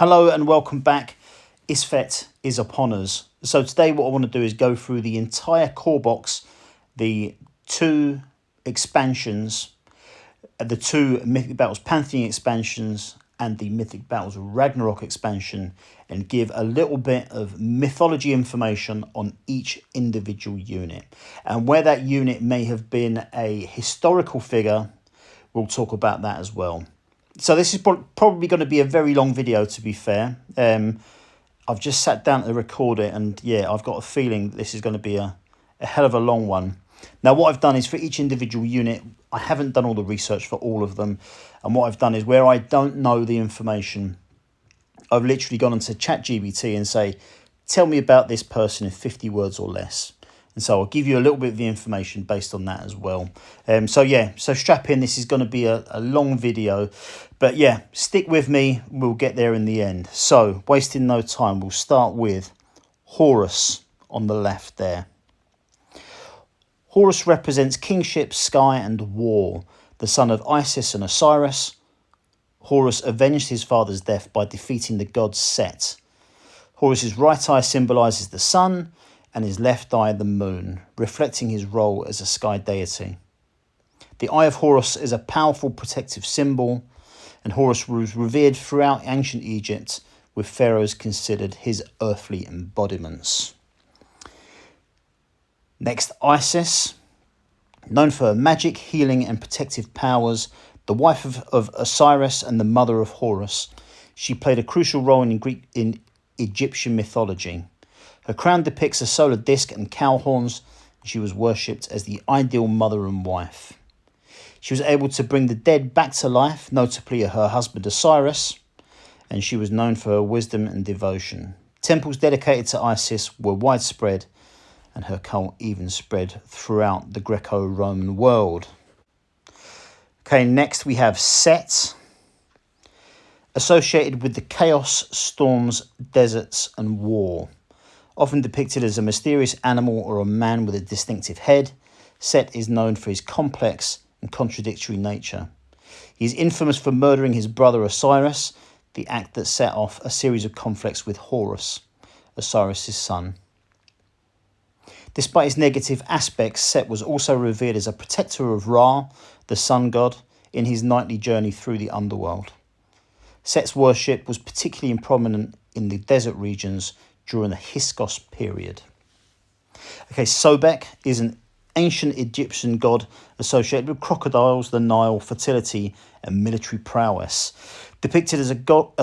Hello and welcome back. Isfet is upon us. So today what I want to do is go through the entire core box, the two expansions, the two Mythic Battles Pantheon expansions and the Mythic Battles Ragnarok expansion, and give a little bit of mythology information on each individual unit. And where that unit may have been a historical figure, we'll talk about that as well. So this is probably going to be a very long video, to be fair. I've just sat down to record it, and yeah, I've got a feeling this is going to be a hell of a long one. Now, what I've done is for each individual unit, I haven't done all the research for all of them. And what I've done is where I don't know the information, I've literally gone onto ChatGPT and say, tell me about this person in 50 words or less. And so I'll give you a little bit of the information based on that as well. So strap in. This is going to be a long video. But yeah, stick with me. We'll get there in the end. So wasting no time, we'll start with Horus on the left there. Horus represents kingship, sky and war. The son of Isis and Osiris, Horus avenged his father's death by defeating the god Set. Horus's right eye symbolises the sun, and his left eye the moon, reflecting his role as a sky deity. The Eye of Horus is a powerful protective symbol, and Horus was revered throughout ancient Egypt, with pharaohs considered his earthly embodiments. Next, Isis, known for her magic, healing and protective powers, the wife of Osiris and the mother of Horus. She played a crucial role in Egyptian mythology. Her crown depicts a solar disc and cow horns. She was worshipped as the ideal mother and wife. She was able to bring the dead back to life, notably her husband Osiris, and she was known for her wisdom and devotion. Temples dedicated to Isis were widespread, and her cult even spread throughout the Greco-Roman world. Okay, next we have Set, associated with the chaos, storms, deserts and war. Often depicted as a mysterious animal or a man with a distinctive head, Set is known for his complex and contradictory nature. He is infamous for murdering his brother Osiris, the act that set off a series of conflicts with Horus, Osiris' son. Despite his negative aspects, Set was also revered as a protector of Ra, the sun god, in his nightly journey through the underworld. Set's worship was particularly prominent in the desert regions during the Hyksos period. Okay, Sobek is an ancient Egyptian god associated with crocodiles, the Nile, fertility and military prowess, depicted as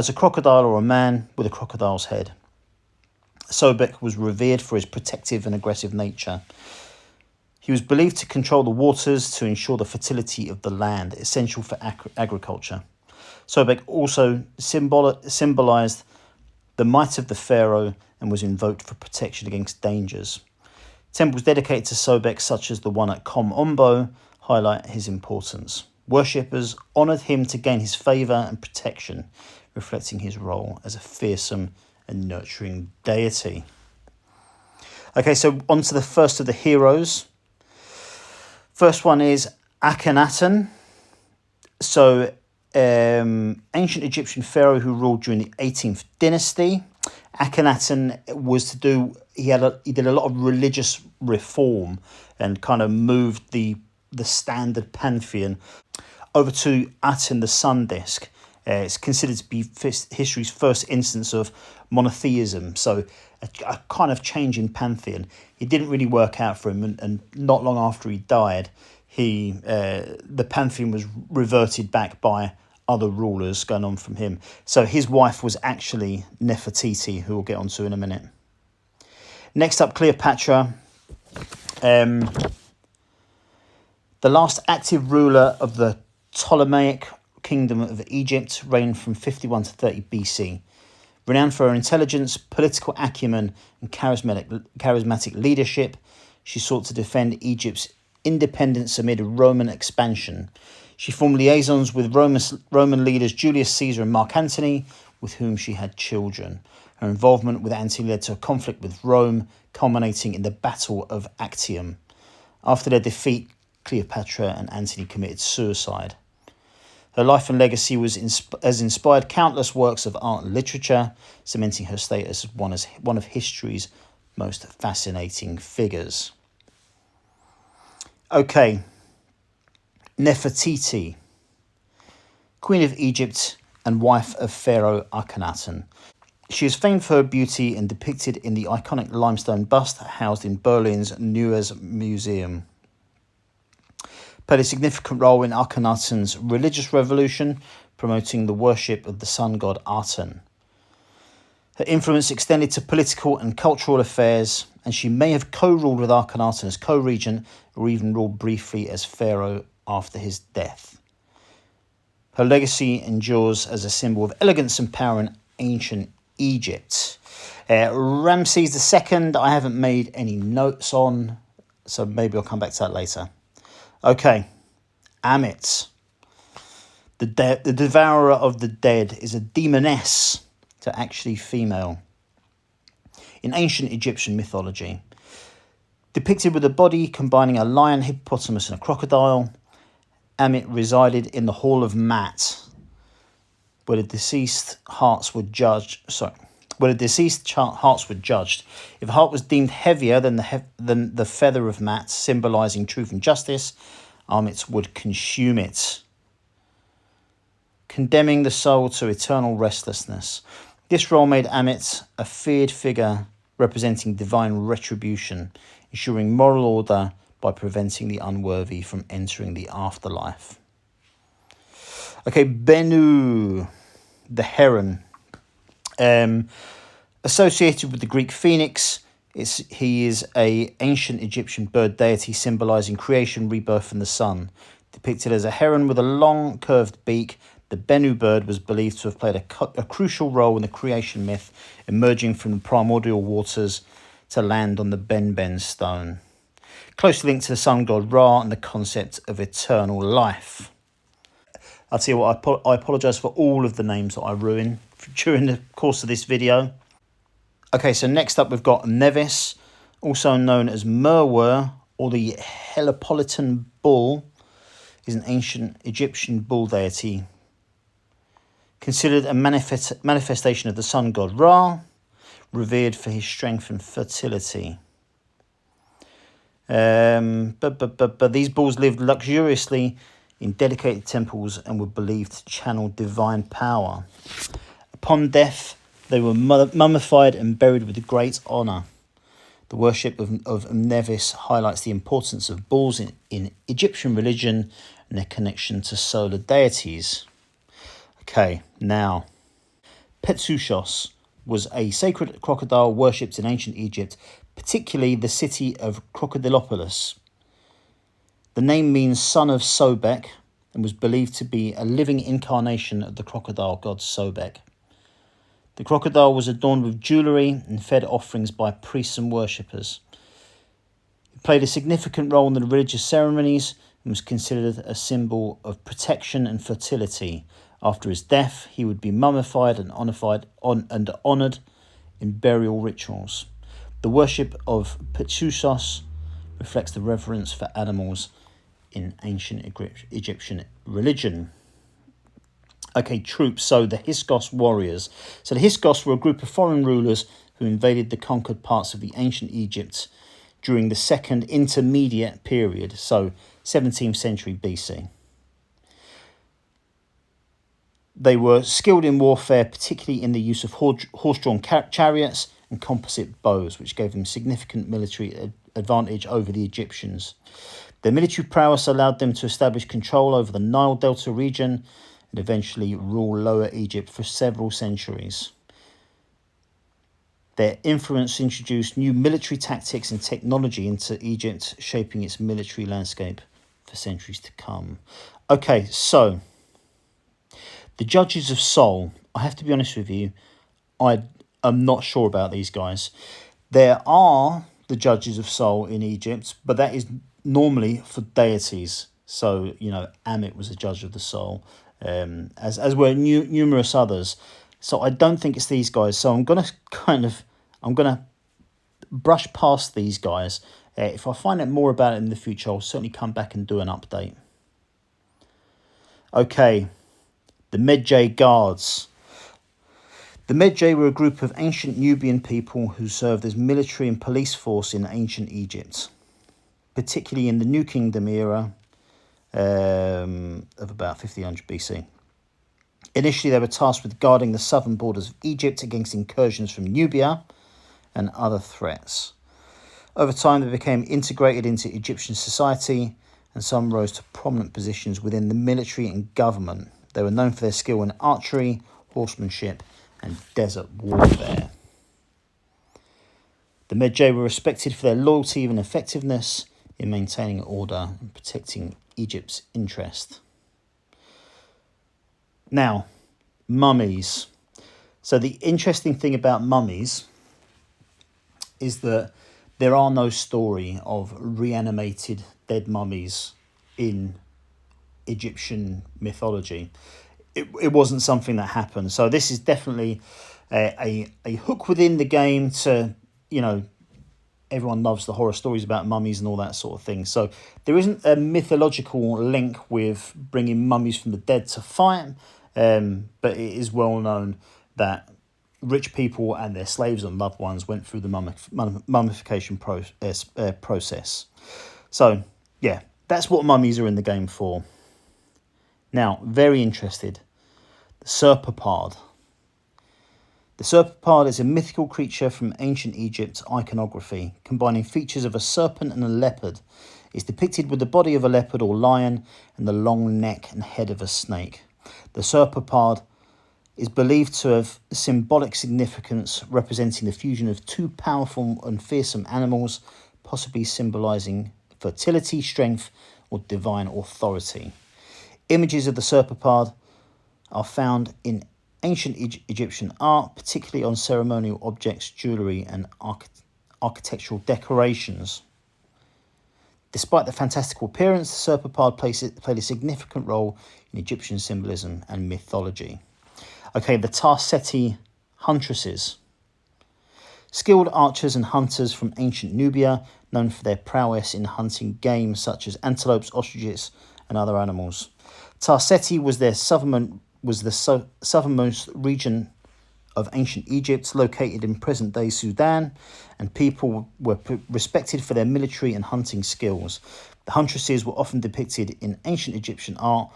a crocodile or a man with a crocodile's head. Sobek was revered for his protective and aggressive nature. He was believed to control the waters to ensure the fertility of the land, essential for agriculture. Sobek also symbolised the might of the pharaoh and was invoked for protection against dangers. Temples dedicated to Sobek, such as the one at Kom Ombo, highlight his importance. Worshippers honoured him to gain his favour and protection, reflecting his role as a fearsome and nurturing deity. Okay, so on to the first of the heroes. First one is Akhenaten. So, ancient Egyptian pharaoh who ruled during the 18th dynasty. Akhenaten he did a lot of religious reform and kind of moved the standard pantheon over to Aten, the sun disk. It's considered to be history's first instance of monotheism, so a kind of change in pantheon. It didn't really work out for him, and not long after he died, the pantheon was reverted back by other rulers going on from him. So his wife was actually Nefertiti, who we'll get onto in a minute. Next up, Cleopatra. The last active ruler of the Ptolemaic Kingdom of Egypt, reigned from 51 to 30 BC. Renowned for her intelligence, political acumen and charismatic leadership, she sought to defend Egypt's independence amid Roman expansion. She formed liaisons with Roman leaders Julius Caesar and Mark Antony, with whom she had children. Her involvement with Antony led to a conflict with Rome, culminating in the Battle of Actium. After their defeat, Cleopatra and Antony committed suicide. Her life and legacy has inspired countless works of art and literature, cementing her status as one of history's most fascinating figures. Okay, Nefertiti, Queen of Egypt and wife of Pharaoh Akhenaten. She is famed for her beauty and depicted in the iconic limestone bust housed in Berlin's Neues Museum. Played a significant role in Akhenaten's religious revolution, promoting the worship of the sun god Aten. Her influence extended to political and cultural affairs, and she may have co-ruled with Akhenaten as co-regent or even ruled briefly as pharaoh after his death. Her legacy endures as a symbol of elegance and power in ancient Egypt. Ramses II, I haven't made any notes on, so maybe I'll come back to that later. Okay, Amit. The devourer of the dead is a demoness, to actually female, in ancient Egyptian mythology. Depicted with a body combining a lion, hippopotamus and a crocodile, Amit resided in the Hall of Mat, where the deceased hearts were judged. If a heart was deemed heavier than the feather of Mat, symbolising truth and justice, Amit would consume it, condemning the soul to eternal restlessness. This role made Amit a feared figure representing divine retribution, ensuring moral order by preventing the unworthy from entering the afterlife. Okay, Bennu, the heron. Associated with the Greek phoenix, he is an ancient Egyptian bird deity symbolising creation, rebirth and the sun. Depicted as a heron with a long curved beak, the Bennu bird was believed to have played a crucial role in the creation myth, emerging from the primordial waters to land on the Ben stone. Closely linked to the sun god Ra and the concept of eternal life. I'll tell you what, I apologise for all of the names that I ruin during the course of this video. Okay, so next up we've got Nevis, also known as Merwer or the Helipolitan bull, is an ancient Egyptian bull deity, considered a manifestation of the sun god Ra, revered for his strength and fertility. But these bulls lived luxuriously in dedicated temples and were believed to channel divine power. Upon death, they were mummified and buried with great honour. The worship of Nevis highlights the importance of bulls in Egyptian religion and their connection to solar deities. Okay, now, Petsuchos was a sacred crocodile worshipped in ancient Egypt, particularly the city of Crocodilopolis. The name means son of Sobek and was believed to be a living incarnation of the crocodile god Sobek. The crocodile was adorned with jewellery and fed offerings by priests and worshippers. It played a significant role in the religious ceremonies and was considered a symbol of protection and fertility. After his death, he would be mummified and honoured in burial rituals. The worship of Petsuchos reflects the reverence for animals in ancient Egyptian religion. Okay, troops. So the Hyksos warriors. So the Hyksos were a group of foreign rulers who invaded the conquered parts of the ancient Egypt during the Second Intermediate period, so 17th century BC. They were skilled in warfare, particularly in the use of horse-drawn chariots and composite bows, which gave them significant military advantage over the Egyptians. Their military prowess allowed them to establish control over the Nile Delta region and eventually rule Lower Egypt for several centuries. Their influence introduced new military tactics and technology into Egypt, shaping its military landscape for centuries to come. Okay, so the Judges of Sol. I have to be honest with you, I am not sure about these guys. There are the Judges of Sol in Egypt, but that is normally for deities. So, Amit was a judge of the soul, as were numerous others. So I don't think it's these guys. So I'm gonna brush past these guys. If I find out more about it in the future, I'll certainly come back and do an update. Okay, The Medjay Guards. The Medjay were a group of ancient Nubian people who served as military and police force in ancient Egypt, particularly in the New Kingdom era of about 1500 BC. Initially, they were tasked with guarding the southern borders of Egypt against incursions from Nubia and other threats. Over time, they became integrated into Egyptian society, and some rose to prominent positions within the military and government. They were known for their skill in archery, horsemanship, and desert warfare. The Medjay were respected for their loyalty and effectiveness in maintaining order and protecting Egypt's interest. Now, mummies. So the interesting thing about mummies is that there are no story of reanimated dead mummies in Egyptian mythology. It wasn't something that happened. So this is definitely a hook within the game to, everyone loves the horror stories about mummies and all that sort of thing. So there isn't a mythological link with bringing mummies from the dead to fight, but it is well known that rich people and their slaves and loved ones went through the mummification process. So, yeah, that's what mummies are in the game for. Now, very interested. The Serpapard. The Serpapard is a mythical creature from ancient Egypt iconography, combining features of a serpent and a leopard. It's depicted with the body of a leopard or lion and the long neck and head of a snake. The Serpapard is believed to have symbolic significance, representing the fusion of two powerful and fearsome animals, possibly symbolising fertility, strength, or divine authority. Images of the Serpapard are found in ancient Egyptian art, particularly on ceremonial objects, jewellery, and architectural decorations. Despite the fantastical appearance, the Serpapard played a significant role in Egyptian symbolism and mythology. Okay, the Tarseti huntresses. Skilled archers and hunters from ancient Nubia, known for their prowess in hunting game such as antelopes, ostriches, and other animals. Tarseti was the southernmost region of ancient Egypt, located in present-day Sudan, and people were respected for their military and hunting skills. The huntresses were often depicted in ancient Egyptian art,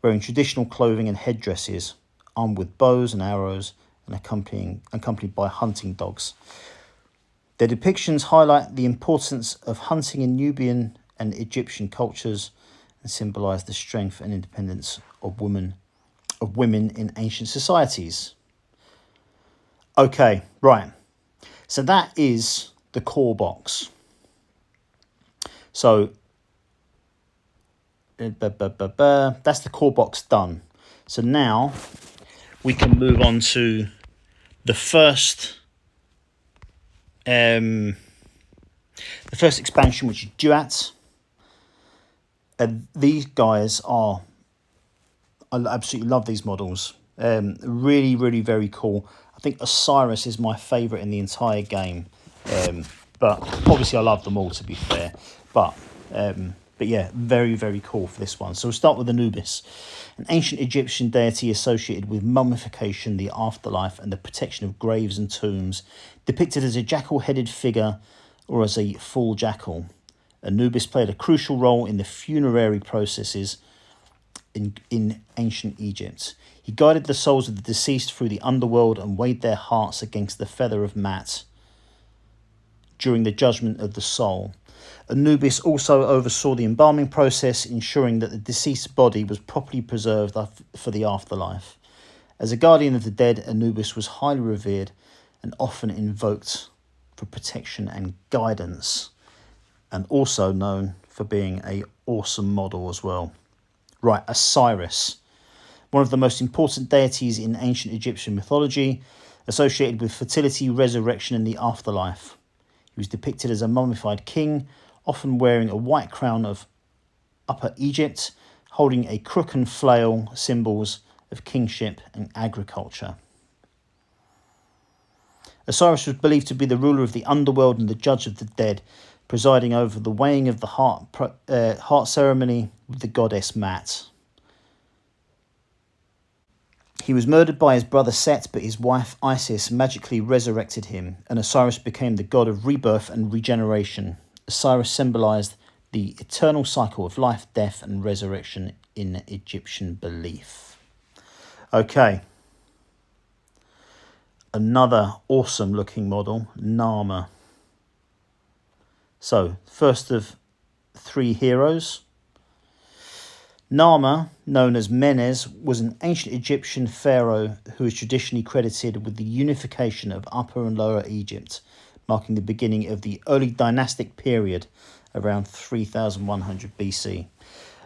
wearing traditional clothing and headdresses, armed with bows and arrows, and accompanied by hunting dogs. Their depictions highlight the importance of hunting in Nubian and Egyptian cultures and symbolise the strength and independence of women in ancient societies. Okay, right. So that is the core box. So that's the core box done. So now we can move on to the first expansion, which is Duat. These guys I absolutely love these models. Really, really very cool. I think Osiris is my favourite in the entire game. But obviously I love them all, to be fair. But yeah, very, very cool for this one. So we'll start with Anubis, an ancient Egyptian deity associated with mummification, the afterlife, and the protection of graves and tombs, depicted as a jackal-headed figure or as a full jackal. Anubis played a crucial role in the funerary processes in ancient Egypt. He guided the souls of the deceased through the underworld and weighed their hearts against the feather of Mat during the judgment of the soul. Anubis also oversaw the embalming process, ensuring that the deceased's body was properly preserved for the afterlife. As a guardian of the dead, Anubis was highly revered and often invoked for protection and guidance, and also known for being an awesome model as well. Right, Osiris, one of the most important deities in ancient Egyptian mythology, associated with fertility, resurrection, and the afterlife. He was depicted as a mummified king, often wearing a white crown of Upper Egypt, holding a crook and flail, symbols of kingship and agriculture. Osiris was believed to be the ruler of the underworld and the judge of the dead, presiding over the weighing of the heart ceremony with the goddess Mat. He was murdered by his brother Set, but his wife Isis magically resurrected him, and Osiris became the god of rebirth and regeneration. Osiris symbolized the eternal cycle of life, death, and resurrection in Egyptian belief. Okay. Another awesome looking model, Nama. So, first of three heroes. Nama, known as Menes, was an ancient Egyptian pharaoh who is traditionally credited with the unification of Upper and Lower Egypt, marking the beginning of the early dynastic period around 3100 BC.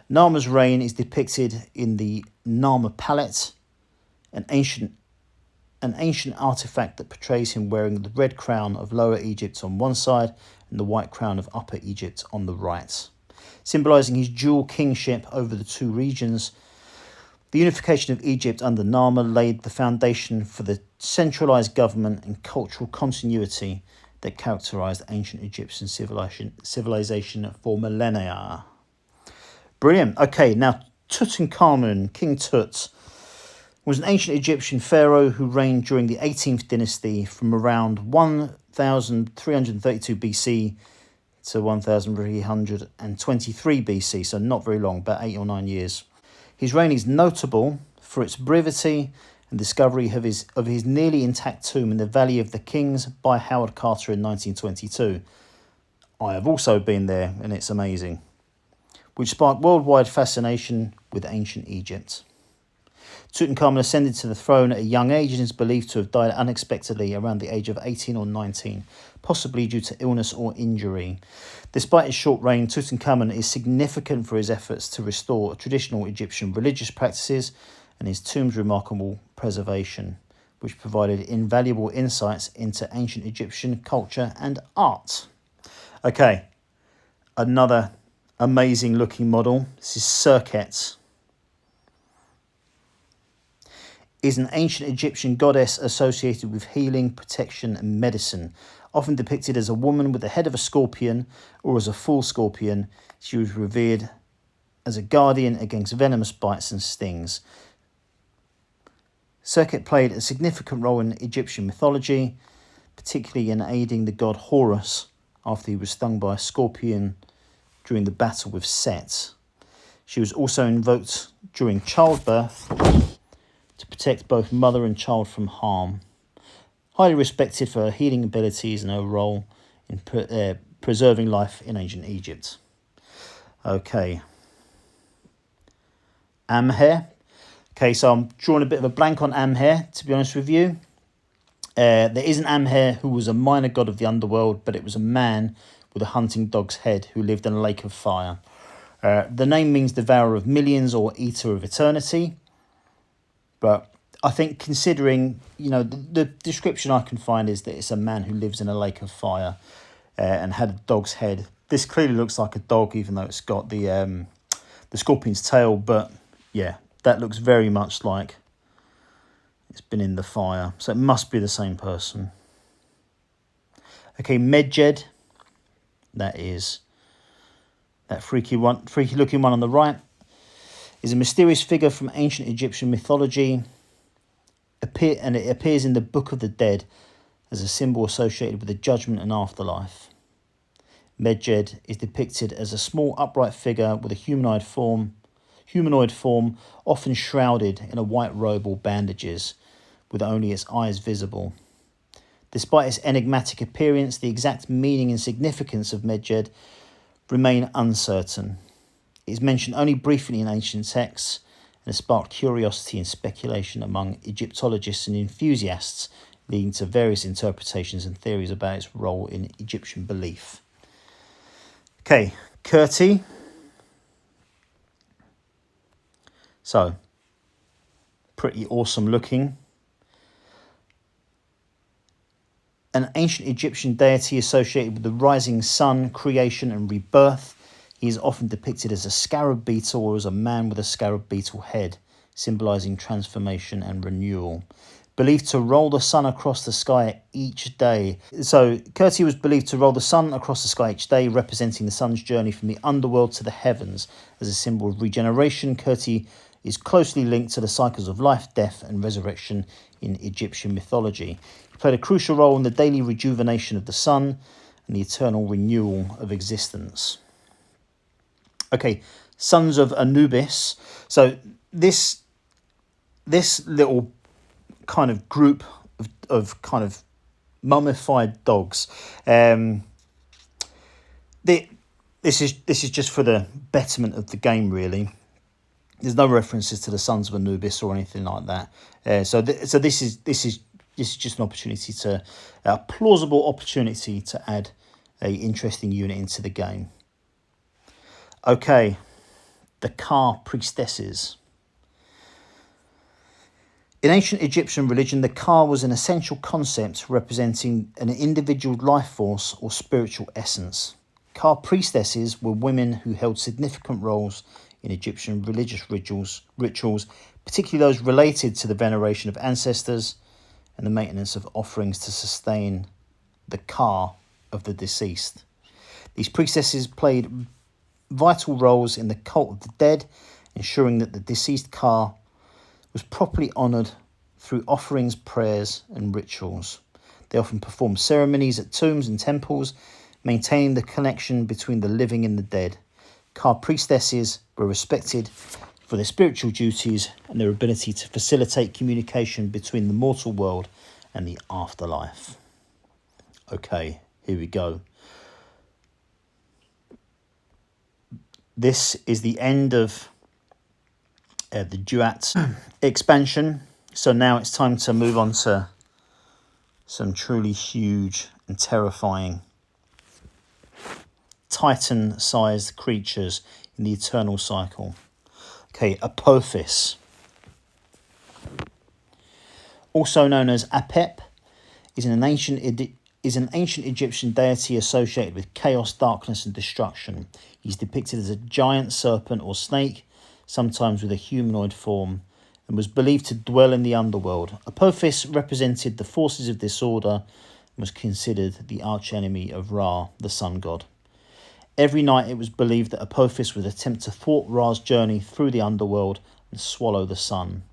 Nama's reign is depicted in the Nama palette, an ancient artifact that portrays him wearing the red crown of Lower Egypt on one side and the white crown of Upper Egypt on the right, symbolising his dual kingship over the two regions. The unification of Egypt under Nama laid the foundation for the centralised government and cultural continuity that characterised ancient Egyptian civilization for millennia. Brilliant. Okay, now Tutankhamun, King Tut, was an ancient Egyptian pharaoh who reigned during the 18th dynasty from around 1332 BC to 1323 BC, so not very long, about 8 or 9 years. His reign is notable for its brevity and discovery of his nearly intact tomb in the Valley of the Kings by Howard Carter in 1922. I have also been there, and it's amazing, which sparked worldwide fascination with ancient Egypt. Tutankhamun ascended to the throne at a young age and is believed to have died unexpectedly around the age of 18 or 19, possibly due to illness or injury. Despite his short reign, Tutankhamun is significant for his efforts to restore traditional Egyptian religious practices and his tomb's remarkable preservation, which provided invaluable insights into ancient Egyptian culture and art. Okay, another amazing looking model. This is Serket. Is an ancient Egyptian goddess associated with healing, protection, and medicine. Often depicted as a woman with the head of a scorpion or as a full scorpion, she was revered as a guardian against venomous bites and stings. Serket played a significant role in Egyptian mythology, particularly in aiding the god Horus after he was stung by a scorpion during the battle with Set. She was also invoked during childbirth to protect both mother and child from harm. Highly respected for her healing abilities and her role in preserving life in ancient Egypt. Okay. Amher. Okay, so I'm drawing a bit of a blank on Amher, to be honest with you. There is an Amher who was a minor god of the underworld, but it was a man with a hunting dog's head who lived in a lake of fire. The name means devourer of millions or eater of eternity. But I think considering, the description I can find is that it's a man who lives in a lake of fire and had a dog's head. This clearly looks like a dog, even though it's got the scorpion's tail. But yeah, that looks very much like it's been in the fire. So it must be the same person. Okay, Medjed. That is that freaky looking one on the right. Is a mysterious figure from ancient Egyptian mythology, and it appears in the Book of the Dead as a symbol associated with the judgment and afterlife. Medjed is depicted as a small upright figure with a humanoid form, often shrouded in a white robe or bandages, with only its eyes visible. Despite its enigmatic appearance, the exact meaning and significance of Medjed remain uncertain. It is mentioned only briefly in ancient texts and has sparked curiosity and speculation among Egyptologists and enthusiasts, leading to various interpretations and theories about its role in Egyptian belief. Okay, Kirti. So, pretty awesome looking. An ancient Egyptian deity associated with the rising sun, creation and rebirth. He is often depicted as a scarab beetle or as a man with a scarab beetle head, symbolising transformation and renewal. Believed to roll the sun across the sky each day. So, Kirti was believed to roll the sun across the sky each day, representing the sun's journey from the underworld to the heavens. As a symbol of regeneration, Kirti is closely linked to the cycles of life, death, and resurrection in Egyptian mythology. He played a crucial role in the daily rejuvenation of the sun and the eternal renewal of existence. Okay, Sons of Anubis. So this little kind of group of kind of mummified dogs. This is just for the betterment of the game, really. There's no references to the Sons of Anubis or anything like that. So this is just an opportunity a plausible opportunity to add a interesting unit into the game. Okay, the Ka priestesses. In ancient Egyptian religion, the Ka was an essential concept representing an individual life force or spiritual essence. Ka priestesses were women who held significant roles in Egyptian religious rituals, particularly those related to the veneration of ancestors and the maintenance of offerings to sustain the Ka of the deceased. These priestesses played vital roles in the cult of the dead, ensuring that the deceased Ka was properly honoured through offerings, prayers and rituals. They often performed ceremonies at tombs and temples, maintaining the connection between the living and the dead. Ka priestesses were respected for their spiritual duties and their ability to facilitate communication between the mortal world and the afterlife. Okay, here we go. This is the end of the Duat expansion. So now it's time to move on to some truly huge and terrifying Titan-sized creatures in the eternal cycle. Okay, Apophis, also known as Apep, is an ancient Egyptian deity associated with chaos, darkness, and destruction. He's depicted as a giant serpent or snake, sometimes with a humanoid form, and was believed to dwell in the underworld. Apophis represented the forces of disorder and was considered the archenemy of Ra, the sun god. Every night it was believed that Apophis would attempt to thwart Ra's journey through the underworld and swallow the sun,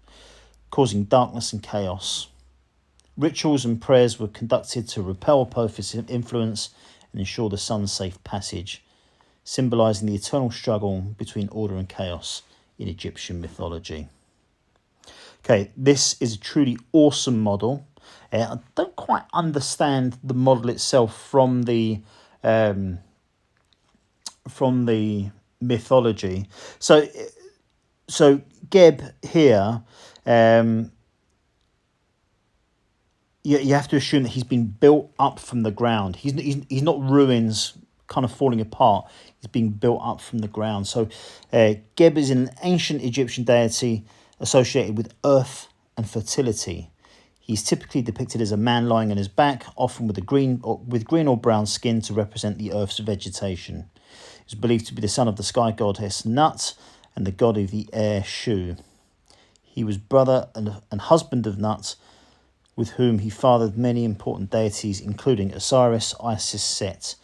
causing darkness and chaos. Rituals and prayers were conducted to repel Apophis' influence and ensure the sun's safe passage, symbolising the eternal struggle between order and chaos in Egyptian mythology. Okay, this is a truly awesome model. I don't quite understand the model itself from the mythology. So Geb here, you have to assume that he's been built up from the ground. He's not ruins kind of falling apart. He's being built up from the ground. So Geb is an ancient Egyptian deity associated with earth and fertility. He's typically depicted as a man lying on his back, often with green or brown skin to represent the earth's vegetation. He's believed to be the son of the sky goddess Nut and the god of the air Shu. He was brother and husband of Nut, with whom he fathered many important deities, including Osiris, Isis, Set,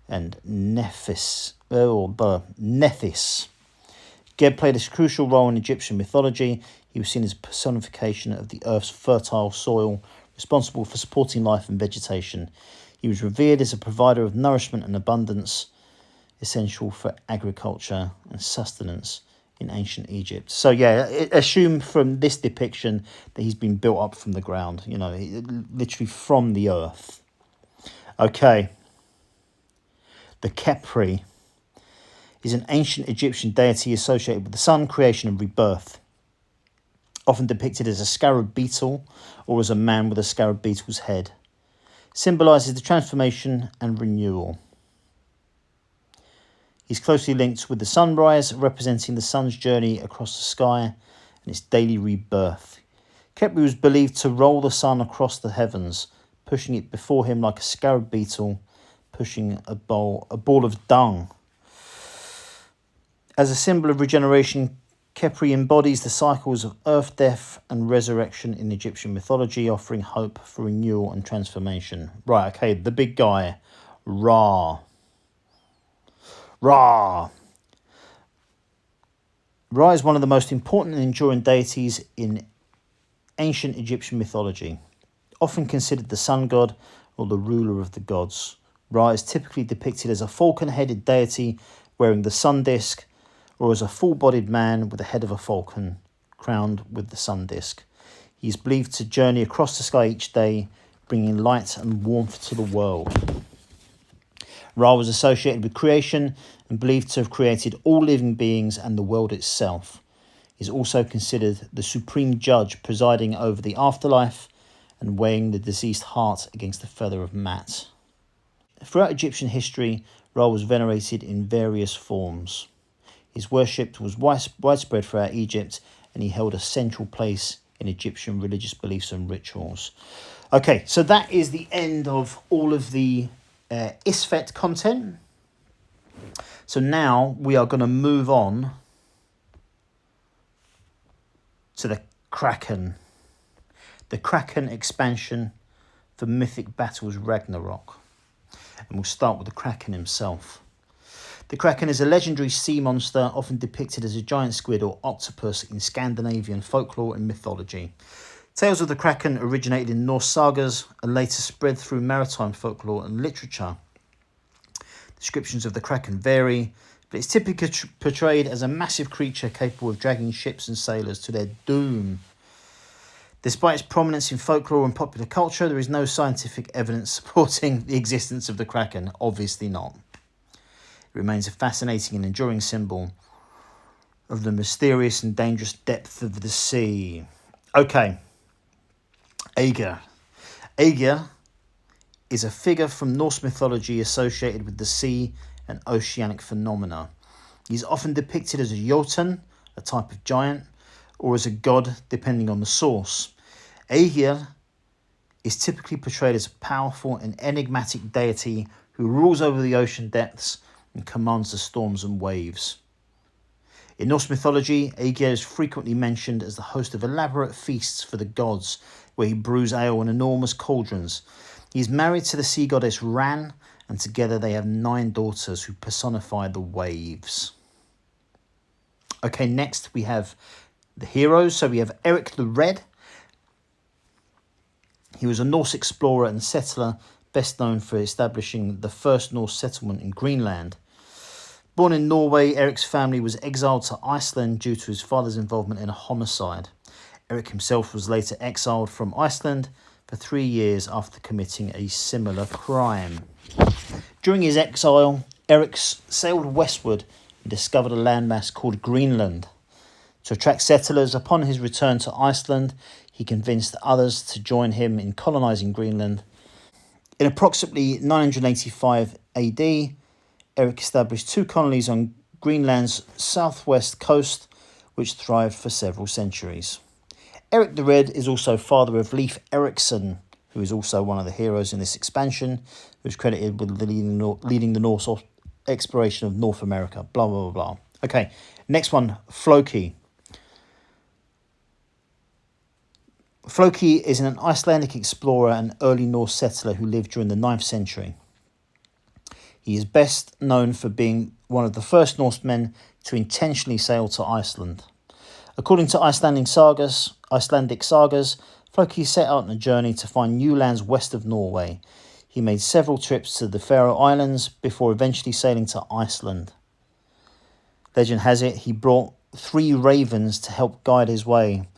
and Nephis. Geb played a crucial role in Egyptian mythology. He was seen as a personification of the earth's fertile soil, responsible for supporting life and vegetation. He was revered as a provider of nourishment and abundance, essential for agriculture and sustenance in ancient Egypt. So yeah, assume from this depiction that he's been built up from the ground, literally from the earth. Okay. The Khepri is an ancient Egyptian deity associated with the sun, creation and rebirth. Often depicted as a scarab beetle or as a man with a scarab beetle's head. Symbolises the transformation and renewal. He's closely linked with the sunrise, representing the sun's journey across the sky and its daily rebirth. Khepri was believed to roll the sun across the heavens, pushing it before him like a scarab beetle pushing a ball of dung. As a symbol of regeneration, Khepri embodies the cycles of earth, death and resurrection in Egyptian mythology, offering hope for renewal and transformation. Right, okay, the big guy, Ra. Ra is one of the most important and enduring deities in ancient Egyptian mythology. Often considered the sun god or the ruler of the gods, Ra is typically depicted as a falcon-headed deity wearing the sun disk, or as a full-bodied man with the head of a falcon crowned with the sun disk. He is believed to journey across the sky each day, bringing light and warmth to the world. Ra was associated with creation and believed to have created all living beings and the world itself. He is also considered the supreme judge, presiding over the afterlife and weighing the deceased heart against the feather of Mat. Throughout Egyptian history, Ra was venerated in various forms. His worship was widespread throughout Egypt, and he held a central place in Egyptian religious beliefs and rituals. Okay, so that is the end of all of the Isfet content. So now we are going to move on to the Kraken. The Kraken expansion for Mythic Battles Ragnarok. And we'll start with the Kraken himself. The Kraken is a legendary sea monster, often depicted as a giant squid or octopus in Scandinavian folklore and mythology. Tales of the Kraken originated in Norse sagas and later spread through maritime folklore and literature. Descriptions of the Kraken vary, but it's typically portrayed as a massive creature capable of dragging ships and sailors to their doom. Despite its prominence in folklore and popular culture, there is no scientific evidence supporting the existence of the Kraken. Obviously not. It remains a fascinating and enduring symbol of the mysterious and dangerous depth of the sea. Okay. Aegir. Aegir is a figure from Norse mythology associated with the sea and oceanic phenomena. He is often depicted as a Jotun, a type of giant, or as a god, depending on the source. Aegir is typically portrayed as a powerful and enigmatic deity who rules over the ocean depths and commands the storms and waves. In Norse mythology, Aegir is frequently mentioned as the host of elaborate feasts for the gods, where he brews ale in enormous cauldrons. He is married to the sea goddess Ran, and together they have 9 daughters who personify the waves. Okay, next we have the heroes. So we have Eric the Red. He was a Norse explorer and settler, best known for establishing the first Norse settlement in Greenland. Born in Norway, Eric's family was exiled to Iceland due to his father's involvement in a homicide. Eric himself was later exiled from Iceland for 3 years after committing a similar crime. During his exile, Eric sailed westward and discovered a landmass called Greenland. To attract settlers, upon his return to Iceland, he convinced others to join him in colonising Greenland. In approximately 985 AD, Eric established 2 colonies on Greenland's southwest coast, which thrived for several centuries. Eric the Red is also father of Leif Erikson, who is also one of the heroes in this expansion, who is credited with leading the Norse exploration of North America. Blah, blah, blah, blah. Okay, next one, Floki. Floki is an Icelandic explorer and early Norse settler who lived during the 9th century. He is best known for being one of the first Norsemen to intentionally sail to Iceland. According to Icelandic sagas, Floki set out on a journey to find new lands west of Norway. He made several trips to the Faroe Islands before eventually sailing to Iceland. Legend has it he brought 3 ravens to help guide his way.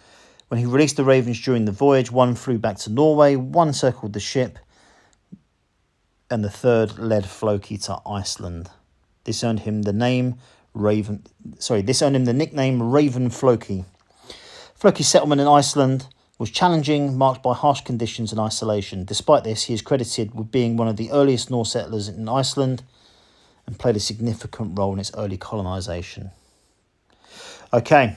When he released the ravens during the voyage, 1 flew back to Norway, 1 circled the ship, and the 3rd led Floki to Iceland. This earned him the nickname Raven Floki. Floki's settlement in Iceland was challenging, marked by harsh conditions and isolation. Despite this, he is credited with being one of the earliest Norse settlers in Iceland and played a significant role in its early colonisation. Okay.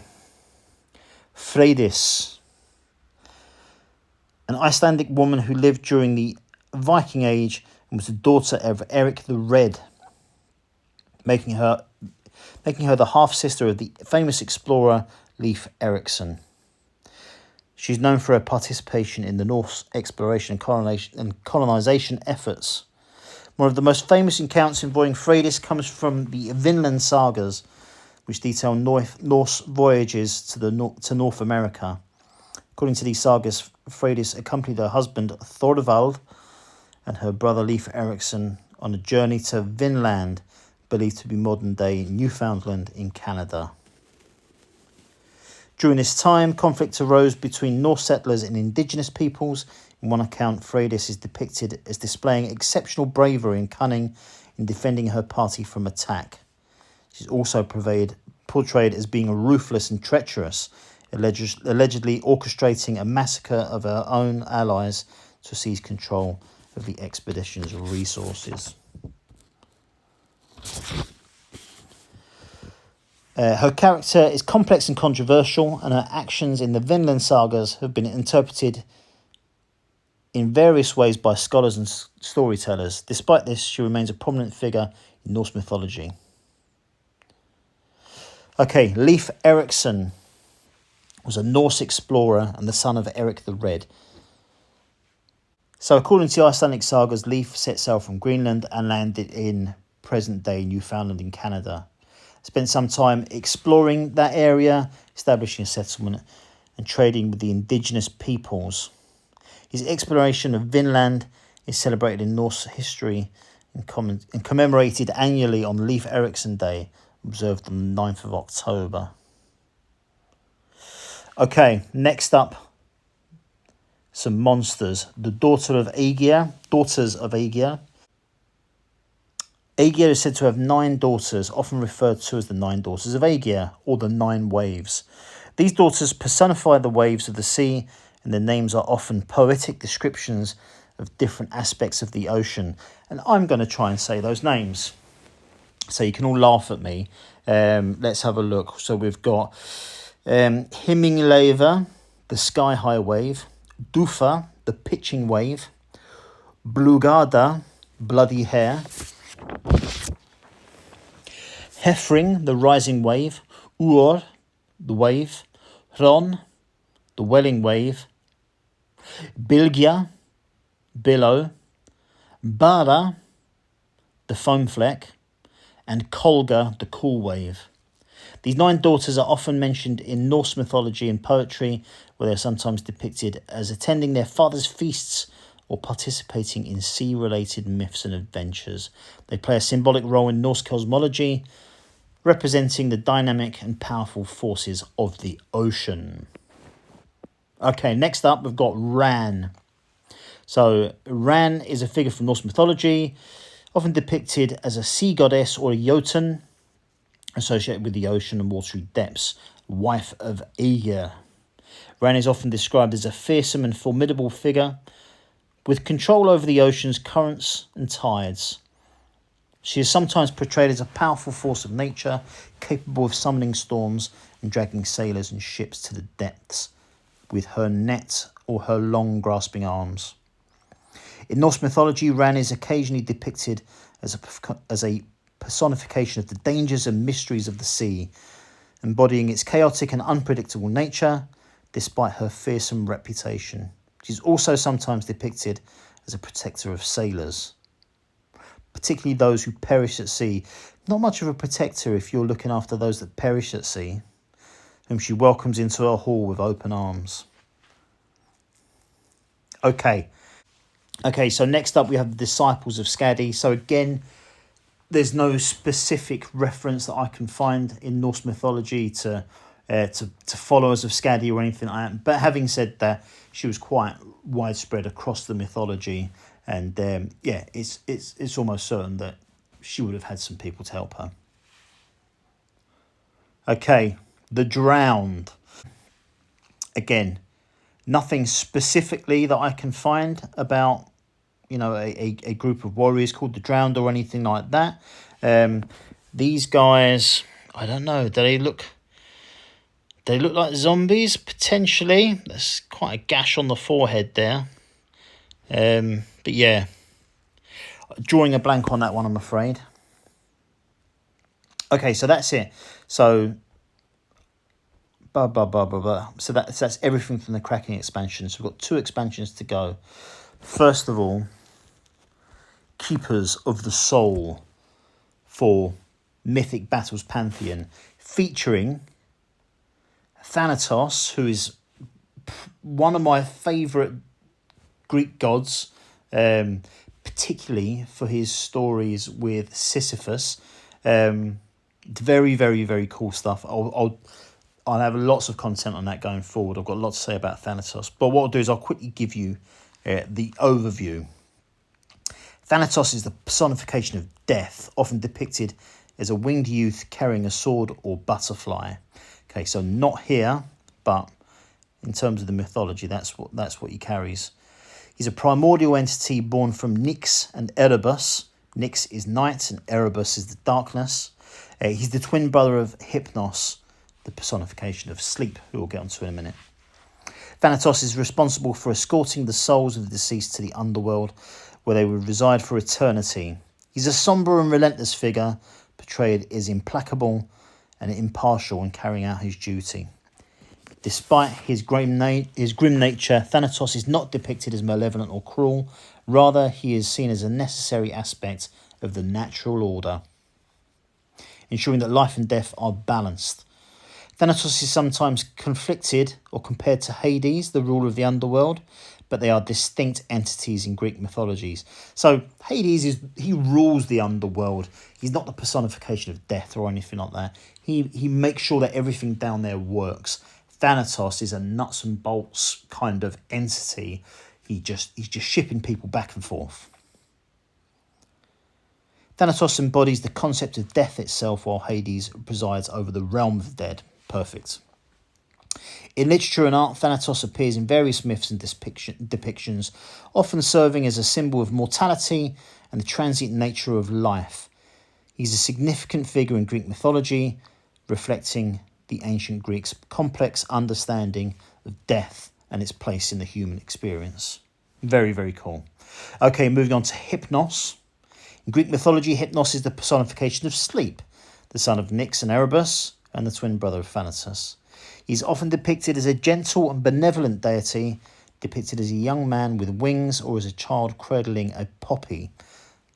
Freydis, an Icelandic woman who lived during the Viking Age and was the daughter of Eric the Red, making her the half-sister of the famous explorer Leif Erikson. She's known for her participation in the Norse exploration and colonisation efforts. One of the most famous accounts involving Freydis comes from the Vinland sagas, which detail Norse voyages to North America. According to these sagas, Freydis accompanied her husband Thorvald and her brother Leif Erikson on a journey to Vinland, believed to be modern-day Newfoundland in Canada. During this time, conflict arose between Norse settlers and indigenous peoples. In one account, Freydis is depicted as displaying exceptional bravery and cunning in defending her party from attack. She's also portrayed as being ruthless and treacherous, allegedly orchestrating a massacre of her own allies to seize control of the expedition's resources. Her character is complex and controversial, and her actions in the Vinland sagas have been interpreted in various ways by scholars and storytellers. Despite this, she remains a prominent figure in Norse mythology. Okay, Leif Erikson was a Norse explorer and the son of Eric the Red. So according to Icelandic sagas, Leif set sail from Greenland and landed in present-day Newfoundland in Canada. Spent some time exploring that area, establishing a settlement and trading with the indigenous peoples. His exploration of Vinland is celebrated in Norse history and commemorated annually on Leif Erikson Day, observed on the 9th of October. Okay, next up, some monsters. The Daughters of Aegir. Aegir is said to have 9 daughters, often referred to as the 9 daughters of Aegir, or the 9 waves. These daughters personify the waves of the sea, and their names are often poetic descriptions of different aspects of the ocean. And I'm going to try and say those names, so you can all laugh at me. Let's have a look. So we've got Himinglaver, the sky-high wave, Dufa, the pitching wave, Blugada, bloody hair, Hefring, the rising wave, Uor, the wave, Hron, the welling wave, Bilgja, billow, Bara, the foam fleck, and Kolga, the cool wave. These 9 daughters are often mentioned in Norse mythology and poetry, where they are sometimes depicted as attending their father's feasts or participating in sea-related myths and adventures. They play a symbolic role in Norse cosmology, representing the dynamic and powerful forces of the ocean. Okay, next up we've got Ran. So Ran is a figure from Norse mythology, often depicted as a sea goddess or a Jotun, associated with the ocean and watery depths, wife of Aegir. Ran is often described as a fearsome and formidable figure with control over the ocean's currents and tides. She is sometimes portrayed as a powerful force of nature, capable of summoning storms and dragging sailors and ships to the depths with her net or her long grasping arms. In Norse mythology, Ran is occasionally depicted as a personification of the dangers and mysteries of the sea, embodying its chaotic and unpredictable nature, despite her fearsome reputation. She's also sometimes depicted as a protector of sailors, particularly those who perish at sea. Not much of a protector if you're looking after those that perish at sea, whom she welcomes into her hall with open arms. Okay, so next up we have the Disciples of Skadi. So again, there's no specific reference that I can find in Norse mythology to followers of Skadi or anything like that. But having said that, she was quite widespread across the mythology, and it's almost certain that she would have had some people to help her. Okay, the Drowned. Again, nothing specifically that I can find about a group of warriors called the Drowned or anything like that. These guys, I don't know, they look like zombies, potentially. There's quite a gash on the forehead there. But yeah, drawing a blank on that one, I'm afraid. Okay, so that's it. So, So that's everything from the Kraken expansion. So we've got 2 expansions to go. First of all, Keepers of the Soul for Mythic Battles Pantheon. featuring Thanatos, who is one of my favourite Greek gods, particularly for his stories with Sisyphus. Very, very, very cool stuff. I'll have lots of content on that going forward. I've got a lot to say about Thanatos. But what I'll do is I'll quickly give you the overview. Thanatos is the personification of death, often depicted as a winged youth carrying a sword or butterfly. Okay, so not here, but in terms of the mythology, that's what he carries. He's a primordial entity born from Nyx and Erebus. Nyx is night and Erebus is the darkness. He's the twin brother of Hypnos, the personification of sleep, who we'll get onto in a minute. Thanatos is responsible for escorting the souls of the deceased to the underworld, where they would reside for eternity. He's a sombre and relentless figure, portrayed as implacable and impartial in carrying out his duty. Despite his grim nature, Thanatos is not depicted as malevolent or cruel. Rather, he is seen as a necessary aspect of the natural order, ensuring that life and death are balanced. Thanatos is sometimes conflicted or compared to Hades, the ruler of the underworld, but they are distinct entities in Greek mythologies. So Hades he rules the underworld. He's not the personification of death or anything like that. He makes sure that everything down there works. Thanatos is a nuts and bolts kind of entity. He's just shipping people back and forth. Thanatos embodies the concept of death itself, while Hades presides over the realm of the dead. Perfect. In literature and art, Thanatos appears in various myths and depictions, often serving as a symbol of mortality and the transient nature of life. He's a significant figure in Greek mythology, reflecting the ancient Greeks' complex understanding of death and its place in the human experience. Very, very cool. Okay, moving on to Hypnos. In Greek mythology, Hypnos is the personification of sleep, the son of Nyx and Erebus, and the twin brother of Thanatos. He's often depicted as a gentle and benevolent deity, depicted as a young man with wings or as a child cradling a poppy,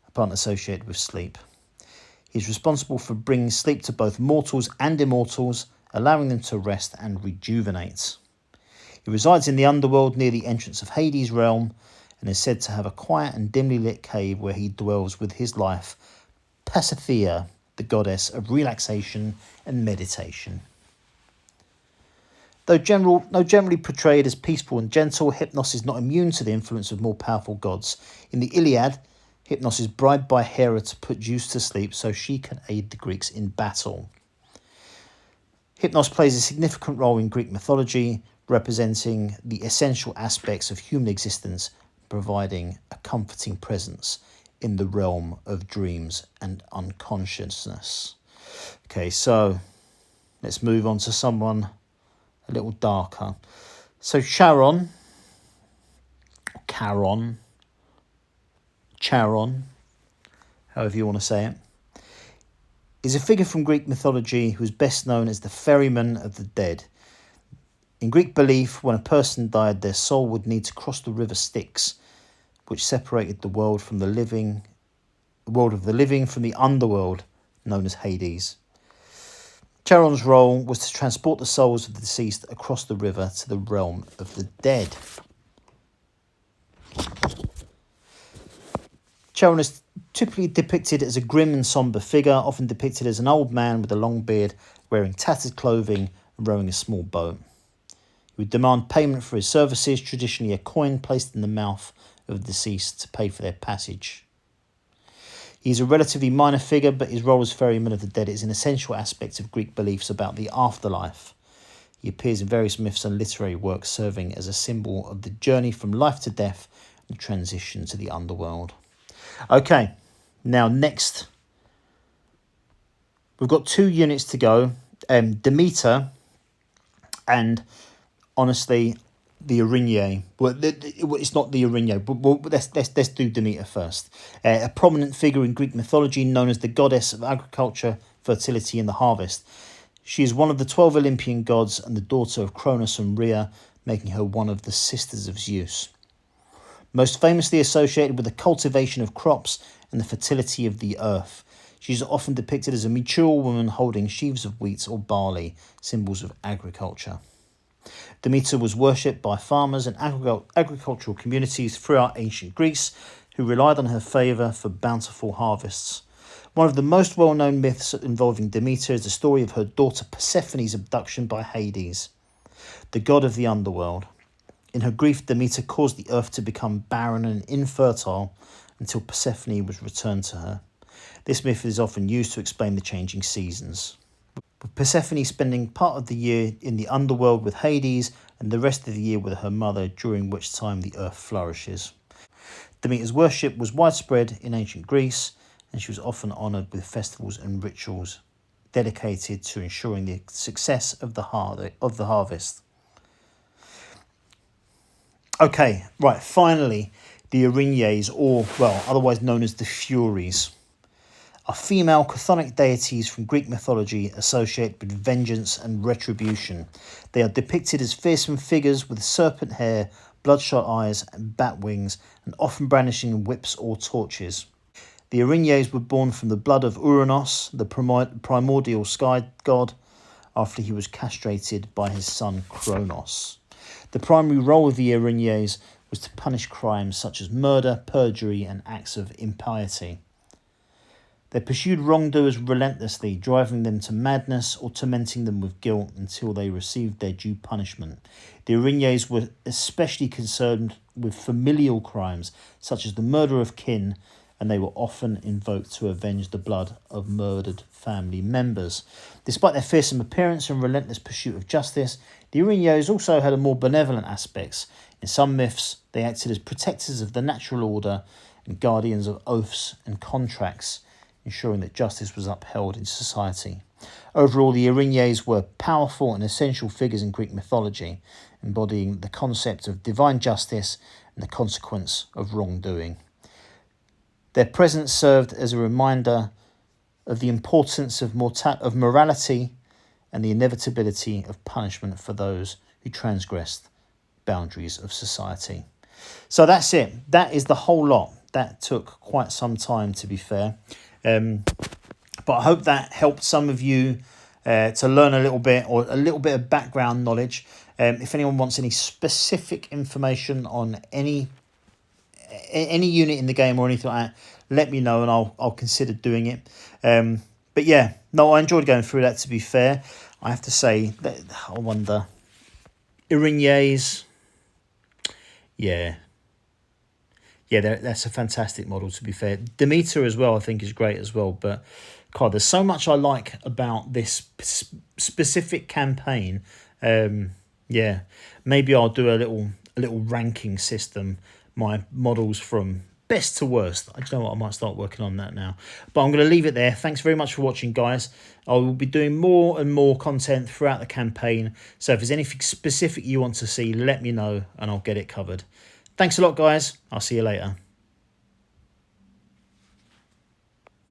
a plant associated with sleep. He's responsible for bringing sleep to both mortals and immortals, allowing them to rest and rejuvenate. He resides in the underworld near the entrance of Hades' realm and is said to have a quiet and dimly lit cave where he dwells with his wife, Pasithea, the goddess of relaxation and meditation. Though generally portrayed as peaceful and gentle, Hypnos is not immune to the influence of more powerful gods. In the Iliad, Hypnos is bribed by Hera to put Zeus to sleep so she can aid the Greeks in battle. Hypnos plays a significant role in Greek mythology, representing the essential aspects of human existence, providing a comforting presence in the realm of dreams and unconsciousness. Okay, so let's move on to someone a little darker. So Charon, however you want to say it, is a figure from Greek mythology who is best known as the ferryman of the dead. In Greek belief, when a person died, their soul would need to cross the river Styx, which separated the world of the living from the underworld, known as Hades. Charon's role was to transport the souls of the deceased across the river to the realm of the dead. Charon is typically depicted as a grim and sombre figure, often depicted as an old man with a long beard, wearing tattered clothing and rowing a small boat. He would demand payment for his services, traditionally a coin placed in the mouth of the deceased to pay for their passage. He is a relatively minor figure, but his role as ferryman of the dead is an essential aspect of Greek beliefs about the afterlife. He appears in various myths and literary works, serving as a symbol of the journey from life to death and transition to the underworld. Okay, now next, we've got 2 units to go. Demeter and, honestly, the Erinyes. Well, it's not the Erinyes, but let's do Demeter first. A prominent figure in Greek mythology, known as the goddess of agriculture, fertility, and the harvest. She is one of the 12 Olympian gods and the daughter of Cronus and Rhea, making her one of the sisters of Zeus. Most famously associated with the cultivation of crops and the fertility of the earth, She's often depicted as a mature woman holding sheaves of wheat or barley, symbols of agriculture. Demeter was worshipped by farmers and agricultural communities throughout ancient Greece, who relied on her favour for bountiful harvests. One of the most well-known myths involving Demeter is the story of her daughter Persephone's abduction by Hades, the god of the underworld. In her grief, Demeter caused the earth to become barren and infertile until Persephone was returned to her. This myth is often used to explain the changing seasons, with Persephone spending part of the year in the underworld with Hades and the rest of the year with her mother, during which time the earth flourishes. Demeter's worship was widespread in ancient Greece, and she was often honoured with festivals and rituals dedicated to ensuring the success of the harvest. Okay, right, finally, the Erinyes, or, well, otherwise known as the Furies, are female chthonic deities from Greek mythology associated with vengeance and retribution. They are depicted as fearsome figures with serpent hair, bloodshot eyes and bat wings, and often brandishing whips or torches. The Erinyes were born from the blood of Uranos, the primordial sky god, after he was castrated by his son Kronos. The primary role of the Erinyes was to punish crimes such as murder, perjury, and acts of impiety. They pursued wrongdoers relentlessly, driving them to madness or tormenting them with guilt until they received their due punishment. The Erinyes were especially concerned with familial crimes, such as the murder of kin, and they were often invoked to avenge the blood of murdered family members. Despite their fearsome appearance and relentless pursuit of justice, the Erinyes also had a more benevolent aspects. In some myths, they acted as protectors of the natural order and guardians of oaths and contracts, ensuring that justice was upheld in society. Overall, the Erinyes were powerful and essential figures in Greek mythology, embodying the concept of divine justice and the consequence of wrongdoing. Their presence served as a reminder of the importance of morality and the inevitability of punishment for those who transgressed boundaries of society. So that's it. That is the whole lot. That took quite some time, to be fair. But I hope that helped some of you to learn a little bit, or a little bit of background knowledge. If anyone wants any specific information on any unit in the game or anything like that, let me know and I'll consider doing it. But yeah, no, I enjoyed going through that, to be fair. I have to say that I wonder, Erinyes, yeah, that's a fantastic model, to be fair. Demeter as well, I think, is great as well. But God, there's so much I like about this specific campaign. Yeah, maybe I'll do a little ranking system, my models from best to worst. I don't know what, I might start working on that now. But I'm going to leave it there. Thanks very much for watching, guys. I will be doing more and more content throughout the campaign. So if there's anything specific you want to see, let me know and I'll get it covered. Thanks a lot, guys. I'll see you later.